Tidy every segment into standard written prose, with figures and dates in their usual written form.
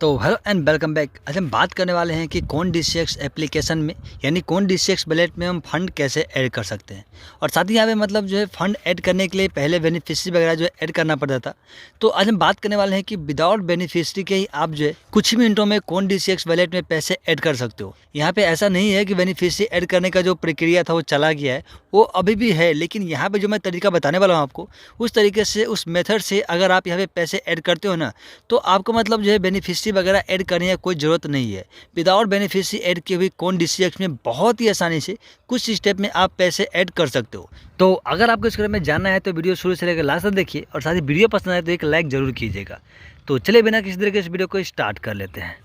तो hello and welcome back. आज हम बात करने वाले हैं कि कौन DCX एप्लीकेशन में यानी कौन DCX वॉलेट में हम फंड कैसे ऐड कर सकते हैं। और साथ ही यहाँ पे मतलब जो है फंड ऐड करने के लिए पहले बेनिफिशियरी वगैरह जो है ऐड करना पड़ता था। तो आज हम बात करने वाले हैं कि विदाउट बेनिफिशियरी के ही आप जो है कुछ ही मिनटों में कौन DCX वॉलेट में पैसे ऐड कर सकते हो। यहाँ पे ऐसा नहीं है कि बेनिफिशियरी ऐड करने का जो प्रक्रिया था वो चला गया है, वो अभी भी है। लेकिन यहाँ पे जो मैं तरीका बताने वाला हूँ आपको, उस तरीके से उस मेथड से अगर आप यहाँ पे पैसे ऐड करते हो ना, तो आपको मतलब जो है बेनिफिशियरी वगैरह ऐड करने की कोई ज़रूरत नहीं है। विदाउट बेनिफिशियरी ऐड किए हुए कौन DCX में बहुत ही आसानी से कुछ स्टेप में आप पैसे ऐड कर सकते हो। तो अगर आपको इसके बारे में जानना है तो वीडियो शुरू से लेकर लास्ट तक देखिए, और साथ ही वीडियो पसंद आए तो एक लाइक ज़रूर कीजिएगा। तो चलिए बिना किसी तरीके से वीडियो को स्टार्ट कर लेते हैं।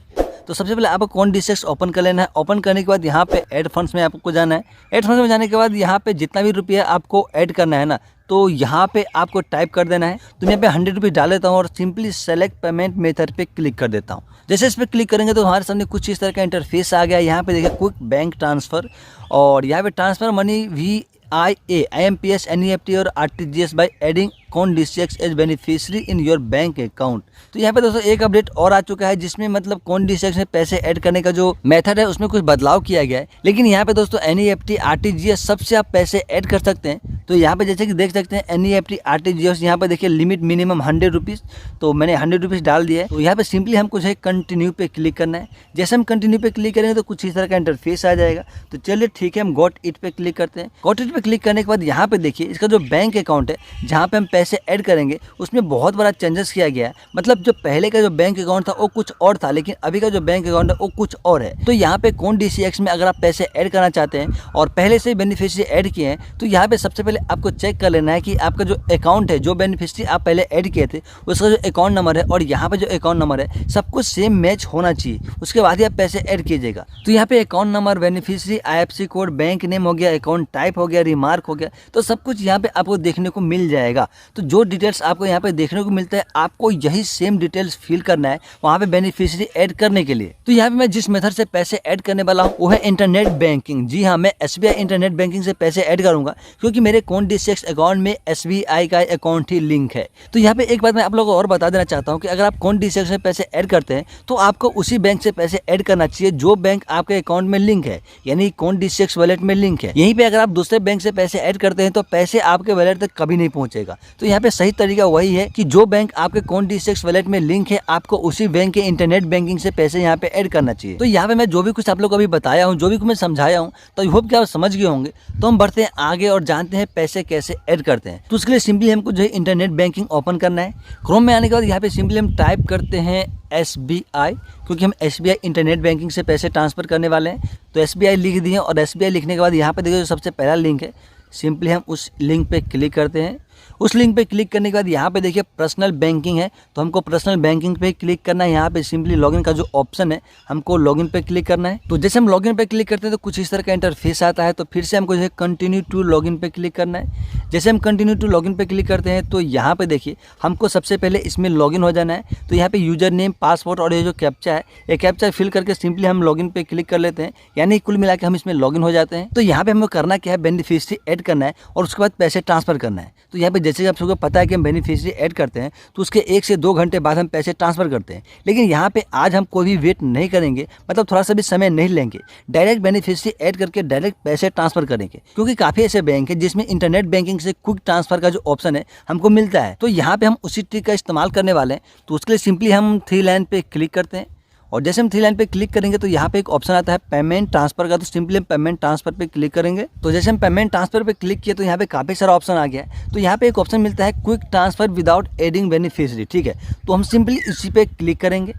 तो सबसे पहले आपको कौन DCX ओपन कर लेना है। ओपन करने के बाद यहाँ पे ऐड फंड्स में आपको जाना है। ऐड फंड्स में जाने के बाद यहाँ पे जितना भी रुपया आपको ऐड करना है ना, तो यहाँ पे आपको टाइप कर देना है। तो मैं यहाँ पे 100 रुपीज़ डाल देता हूँ और सिंपली सेलेक्ट पेमेंट मेथड पे क्लिक कर देता हूँ। जैसे इस पर क्लिक करेंगे तो हमारे सामने कुछ इस तरह का इंटरफेस आ गया। यहाँ पे देखिए क्विक बैंक ट्रांसफ़र, और यहाँ पे transfer money VIA IMPS NEFT और RTGS by adding Coin DCX as beneficiary in your bank account. तो यहाँ पे दोस्तों एक अपडेट और आ चुका है, जिसमें मतलब कौन DCX में पैसे ऐड करने का जो मेथड है उसमें कुछ बदलाव किया गया है। लेकिन यहाँ पे दोस्तों NEFT RTGS सबसे आप पैसे ऐड कर सकते हैं। तो यहाँ पे जैसे कि देख सकते हैं NEFT RTGS, यहाँ पे देखिए लिमिट मिनिमम 100 रुपीज़। तो मैंने 100 रुपीज़ डाल दिया है। तो यहाँ पे सिंपली हमको जो है कंटिन्यू पे क्लिक करना है। जैसे हम कंटिन्यू पे क्लिक करेंगे तो कुछ इस तरह का इंटरफेस आ जाएगा। तो चलिए ठीक है, हम गॉट इट पे क्लिक करते हैं। गॉट इट पे क्लिक करने के बाद यहाँ पे देखिए इसका जो बैंक अकाउंट है जहाँ पे हम पैसे ऐड करेंगे उसमें बहुत बड़ा चेंजेस किया गया है। मतलब जो पहले का जो बैंक अकाउंट था वो कुछ और था, लेकिन अभी का जो बैंक अकाउंट है वो कुछ और है। तो यहाँ पे कौन DCX में अगर आप पैसे ऐड करना चाहते हैं और पहले से बेनिफिशियरी ऐड किए हैं, तो यहाँ पे सबसे पहले आपको चेक कर लेना है कि आपका जो अकाउंट है, जो बेनिफिशियरी आप पहले ऐड किए थे उसका जो अकाउंट नंबर है और यहाँ पे जो अकाउंट नंबर है सब कुछ सेम मैच होना चाहिए। उसके बाद ही आप पैसे ऐड कीजिएगा। तो यहाँ पे account number, beneficiary, IFSC code, bank name हो गया, अकाउंट टाइप हो गया, रिमार्क हो गया, तो सब कुछ यहाँ पे आपको देखने को मिल जाएगा। तो जो डिटेल्स आपको यहाँ पे देखने को मिलता है, आपको यही सेम डिटेल्स फिल करना है वहाँ पे बेनिफिशियरी ऐड करने के लिए। तो यहाँ पे मैं जिस मेथड से पैसे ऐड करने वाला हूँ वो है इंटरनेट बैंकिंग। जी हाँ, मैं SBI इंटरनेट बैंकिंग से पैसे ऐड करूँगा, क्योंकि मेरे कौन DCX अकाउंट में SBI का अकाउंट ही लिंक है। तो यहाँ पे एक बात मैं आप लोगों को और बता देना चाहता हूँ कि अगर आप कौन DCX में पैसे ऐड करते हैं तो आपको उसी बैंक से पैसे ऐड करना चाहिए जो बैंक आपके अकाउंट में लिंक है, यानी कौन DCX वॉलेट में लिंक है। यहीं पे अगर आप दूसरे बैंक से पैसे ऐड करते हैं तो पैसे आपके वॉलेट तक कभी नहीं पहुंचेगा। तो यहाँ पे सही तरीका वही है कि जो बैंक आपके कौन DCX वॉलेट में लिंक है, आपको उसी बैंक के इंटरनेट बैंकिंग से पैसे यहाँ पे ऐड करना चाहिए। तो यहाँ पे मैं जो भी कुछ आप लोग को अभी बताया हूँ, जो भी कुछ मैं समझाया हूँ, तो आई होप कि आप समझ गए होंगे। तो हम बढ़ते हैं आगे और जानते हैं पैसे कैसे ऐड करते हैं। तो उसके लिए सिंपली हमको जो है इंटरनेट बैंकिंग ओपन करना है। क्रोम में आने के बाद यहाँ पे सिंपली हम टाइप करते हैं SBI, क्योंकि हम SBI इंटरनेट बैंकिंग से पैसे ट्रांसफ़र करने वाले हैं। तो SBI लिख दिए, और SBI लिखने के बाद यहाँ पे देखिए जो सबसे पहला लिंक है, सिंपली हम उस लिंक पे क्लिक करते हैं। उस लिंक पे क्लिक करने के बाद यहाँ पे देखिए पर्सनल बैंकिंग है, तो हमको पर्सनल बैंकिंग पे क्लिक करना है। यहाँ पे सिंपली लॉगिन का जो ऑप्शन है हमको लॉगिन पे क्लिक करना है। तो जैसे हम लॉगिन पे क्लिक करते हैं तो कुछ इस तरह का इंटरफेस आता है। तो फिर से हमको जो है कंटिन्यू टू लॉगिन पे क्लिक करना है। जैसे हम कंटिन्यू टू लॉगिन पे क्लिक करते हैं तो यहाँ पे देखिए हमको सबसे पहले इसमें लॉगिन हो जाना है। तो यहाँ पे यूजर नेम, पासवर्ड और ये जो कैप्चा है, ये कैप्चा फिल करके सिंपली हम लॉगिन पे क्लिक कर लेते हैं, यानी कुल मिला के हम इसमें लॉगिन हो जाते हैं। तो यहाँ पे हमें करना क्या है, बेनिफिशियरी ऐड करना है और उसके बाद पैसे ट्रांसफर करना है। तो यहाँ पे जैसे आप सबको पता है कि हम बेनिफिशियरी ऐड करते हैं तो उसके 1 से 2 घंटे बाद हम पैसे ट्रांसफर करते हैं। लेकिन यहाँ पे आज हम कोई भी वेट नहीं करेंगे, मतलब थोड़ा सा भी समय नहीं लेंगे, डायरेक्ट बेनिफिशियरी ऐड करके डायरेक्ट पैसे ट्रांसफर करेंगे। क्योंकि काफ़ी ऐसे बैंक है जिसमें इंटरनेट बैंकिंग से क्विक ट्रांसफर का जो ऑप्शन है हमको मिलता है। तो यहाँ पे हम उसी ट्रिक का इस्तेमाल करने वाले हैं। तो उसके लिए सिंपली हम 3 लाइन पे क्लिक करते हैं, और जैसे हम 3 लाइन पे क्लिक करेंगे तो यहाँ पे एक ऑप्शन आता है पेमेंट ट्रांसफर का। तो सिंपली हम पेमेंट ट्रांसफर पे क्लिक करेंगे। तो जैसे हम पेमेंट ट्रांसफर पे क्लिक किए तो यहाँ पे काफ़ी सारा ऑप्शन आ गया है। तो यहाँ पे एक ऑप्शन मिलता है quick transfer without adding beneficiary, ठीक है। तो हम सिंपली इसी पे क्लिक करेंगे।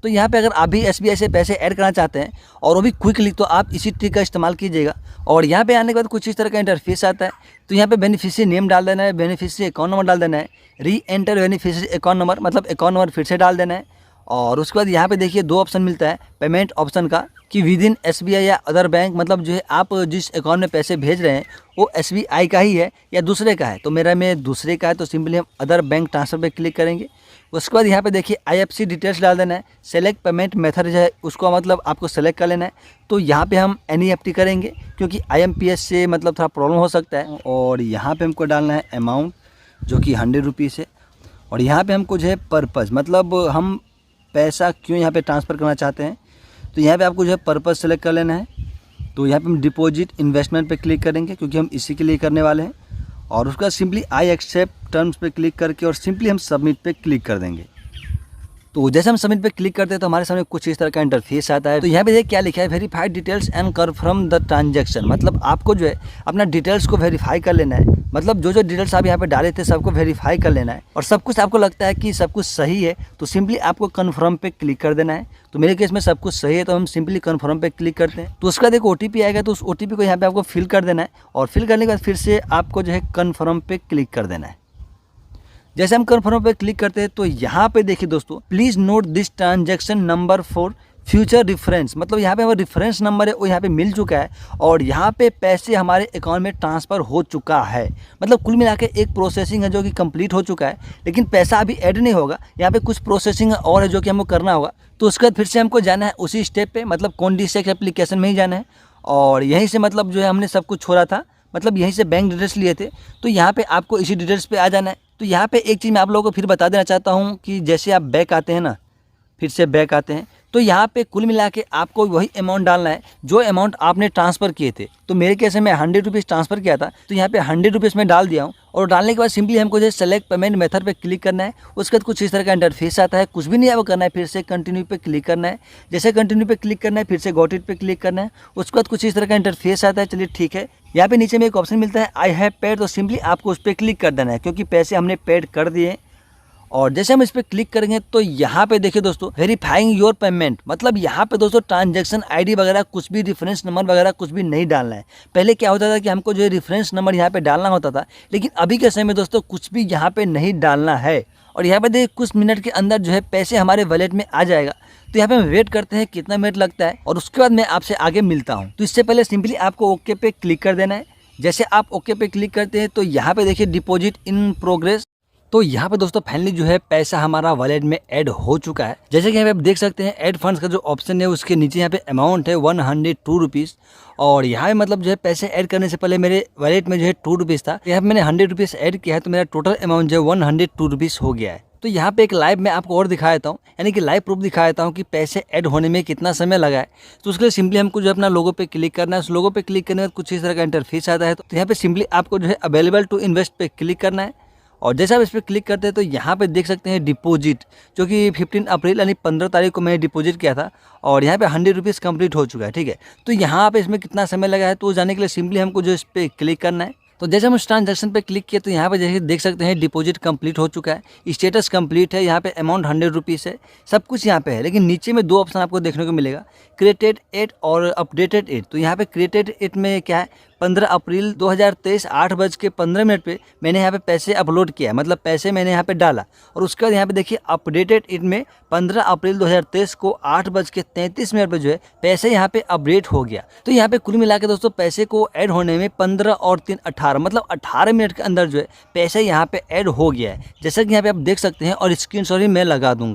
तो यहाँ पे अगर आप भी SBI से पैसे ऐड करना चाहते हैं और वो भी क्विकली, तो आप इसी ट्रिक का इस्तेमाल कीजिएगा। और यहाँ पे आने के बाद कुछ इस तरह का इंटरफेस आता है। तो यहाँ पे बेनिफिशियरी नेम डाल देना है, बेनिफिशियरी अकाउंट नंबर डाल देना है, री एंटर बेनिफिशियरी अकाउंट नंबर, मतलब अकाउंट नंबर फिर से डाल देना है। और उसके बाद यहाँ पे देखिए 2 ऑप्शन मिलता है पेमेंट ऑप्शन का, कि विद इन SBI या अदर बैंक, मतलब जो है आप जिस अकाउंट में पैसे भेज रहे हैं वो SBI का ही है या दूसरे का है। तो मेरा में दूसरे का है, तो सिंपली हम अदर बैंक ट्रांसफ़र पे क्लिक करेंगे। उसके बाद यहाँ पे देखिए IFSC डिटेल्स डाल देना है, सेलेक्ट पेमेंट मेथड जो है उसको मतलब आपको सेलेक्ट कर लेना है। तो यहाँ पे हम NEFT करेंगे, क्योंकि IMPS से मतलब थोड़ा प्रॉब्लम हो सकता है। और यहाँ पे हमको डालना है अमाउंट जो कि 100 रुपीज़ है। और यहाँ पे हमको जो है पर्पज़, मतलब हम पैसा क्यों यहाँ पे ट्रांसफ़र करना चाहते हैं। तो यहाँ पे आपको जो है पर्पज़ सेलेक्ट कर लेना है। तो यहाँ पे हम डिपॉजिट इन्वेस्टमेंट पे क्लिक करेंगे क्योंकि हम इसी के लिए करने वाले हैं। और उसका सिंपली आई एक्सेप्ट टर्म्स पे क्लिक करके और सिंपली हम सबमिट पे क्लिक कर देंगे। तो जैसे हम सबमिट पे क्लिक करते हैं तो हमारे सामने कुछ इस तरह का इंटरफेस आता है। तो यहाँ पे देखिए क्या लिखा है, verified details and confirm the transaction. मतलब आपको जो है अपना डिटेल्स को वेरीफाई कर लेना है। मतलब जो डिटेल्स आप यहाँ पे डाले थे सबको वेरीफाई कर लेना है और सब कुछ आपको लगता है कि सब कुछ सही है तो सिंपली आपको कन्फर्म पे क्लिक कर देना है। तो मेरे केस में सब कुछ सही है तो हम सिंपली कन्फर्म पे क्लिक करते हैं। तो उसका देखो OTP आएगा, तो उस OTP को यहाँ पे आपको फिल कर देना है और फिल करने के बाद फिर से आपको जो है कन्फर्म पे क्लिक कर देना है। जैसे हम कन्फर्म पे क्लिक करते हैं तो यहाँ पे देखिए दोस्तों, please note this transaction number for future reference. मतलब यहाँ पे हमारा रेफरेंस नंबर है वो यहाँ पे मिल चुका है और यहाँ पे पैसे हमारे अकाउंट में ट्रांसफ़र हो चुका है। मतलब कुल मिला के एक प्रोसेसिंग है जो कि कंप्लीट हो चुका है, लेकिन पैसा अभी ऐड नहीं होगा। यहाँ पे कुछ प्रोसेसिंग और है जो कि हमको करना होगा। तो उसके बाद फिर से हमको जाना है उसी स्टेप पे, मतलब कॉन्डिसेक्स एप्लीकेशन में ही जाना है और यहीं से मतलब जो है हमने सब कुछ छोड़ा था, मतलब यहीं से बैंक डिटेल्स लिए थे। तो यहाँ पे आपको इसी डिटेल्स पे आ जाना है। तो यहाँ पे एक चीज़ मैं आप लोगों को फिर बता देना चाहता हूँ कि जैसे आप बैक आते हैं ना, फिर से बैक आते हैं तो यहाँ पे कुल मिला के आपको वही अमाउंट डालना है जो अमाउंट आपने ट्रांसफ़र किए थे। तो मेरे केस में मैं 100 रुपीज़ ट्रांसफ़र किया था तो यहाँ पे 100 रुपीज़ में डाल दिया हूँ। और डालने के बाद सिंपली हमको जो सेलेक्ट पेमेंट मेथड पे क्लिक करना है। उसके बाद कुछ इस तरह का इंटरफेस आता है, कुछ भी नहीं है वो करना है, फिर से कंटिन्यू पे क्लिक करना है। जैसे कंटिन्यू पे क्लिक करना है फिर से गॉट इट पे क्लिक करना है। उसके बाद कुछ इस तरह का इंटरफेस आता है। चलिए ठीक है, यहाँ पे नीचे में एक ऑप्शन मिलता है आई हैव पेड, तो सिंपली आपको उस पर क्लिक कर देना है क्योंकि पैसे हमने पेड कर दिए। और जैसे हम इस पर क्लिक करेंगे तो यहाँ पे देखिए दोस्तों, वेरीफाइंग योर पेमेंट। मतलब यहाँ पे दोस्तों ट्रांजैक्शन आईडी वगैरह कुछ भी, रेफरेंस नंबर वगैरह कुछ भी नहीं डालना है। पहले क्या होता था कि हमको जो है रेफरेंस नंबर यहाँ पे डालना होता था, लेकिन अभी के समय में दोस्तों कुछ भी यहाँ पे नहीं डालना है। और यहाँ पे देखिए कुछ मिनट के अंदर जो है पैसे हमारे वॉलेट में आ जाएगा। तो यहाँ पे हम वेट करते हैं कितना मिनट लगता है और उसके बाद मैं आपसे आगे मिलता हूँ। तो इससे पहले सिंपली आपको ओके पे क्लिक कर देना है। जैसे आप ओके पे क्लिक करते हैं तो यहाँ पे देखिए डिपॉजिट इन प्रोग्रेस। तो यहाँ पे दोस्तों फाइनली जो है पैसा हमारा वॉलेट में ऐड हो चुका है। जैसे कि यहाँ पे आप देख सकते हैं ऐड फंड्स का जो ऑप्शन है उसके नीचे यहाँ पे अमाउंट है 102 रुपीज़। और यहाँ पे मतलब जो है पैसे ऐड करने से पहले मेरे वॉलेट में जो है 2 रुपीज़ था, यहाँ पे मैंने 100 रुपीज़ ऐड किया है तो मेरा टोटल अमाउंट जो है 102 रुपीज़ हो गया है। तो यहाँ पे एक लाइव मैं आपको और दिखा देता हूँ, यानी कि लाइव प्रूफ दिखा देता हूँ कि पैसे ऐड होने में कितना समय लगा है। तो उसके लिए सिंपली हमको जो अपना लोगो पे क्लिक करना है। उस लोगो पे क्लिक करने के बाद कुछ इस तरह का इंटरफेस आता है। तो यहाँ पे सिंपली आपको जो है अवेलेबल टू इन्वेस्ट पे क्लिक करना है। और जैसे आप इस पर क्लिक करते हैं तो यहाँ पे देख सकते हैं डिपॉजिट, जो कि 15 अप्रैल यानी 15 तारीख को मैंने डिपॉजिट किया था और यहाँ पे 100 रुपीज़ कम्प्लीट हो चुका है। ठीक है, तो यहाँ पे इसमें कितना समय लगा है तो जाने के लिए सिंपली हमको जो इस पर क्लिक करना है। तो जैसे हम उस ट्रांजैक्शन पे क्लिक किए तो यहाँ पे जैसे देख सकते हैं डिपॉजिट कंप्लीट हो चुका है, स्टेटस कंप्लीट है, यहाँ पे अमाउंट 100 रुपीज़ है, सब कुछ यहाँ पे है। लेकिन नीचे में 2 ऑप्शन आपको देखने को मिलेगा, क्रिएटेड एट और अपडेटेड एट। तो यहाँ पे क्रिएटेड एट में क्या है, 15 अप्रैल 2023 8:15 पे मैंने यहाँ पे पैसे अपलोड किया, मतलब पैसे मैंने यहाँ पे डाला। और उसके बाद यहाँ पे देखिए अपडेटेड इट में 15 अप्रैल 2023 को 8:33 पे जो है पैसे यहाँ पे अपडेट हो गया। तो यहाँ पे कुल मिला के दोस्तों पैसे को ऐड होने में 15 और 3 18, मतलब 18 मिनट के अंदर जो है पैसे यहाँ पे ऐड हो गया है, जैसा कि यहाँ पे आप देख सकते हैं। और स्क्रीनशॉट भी मैं लगा दूंगा।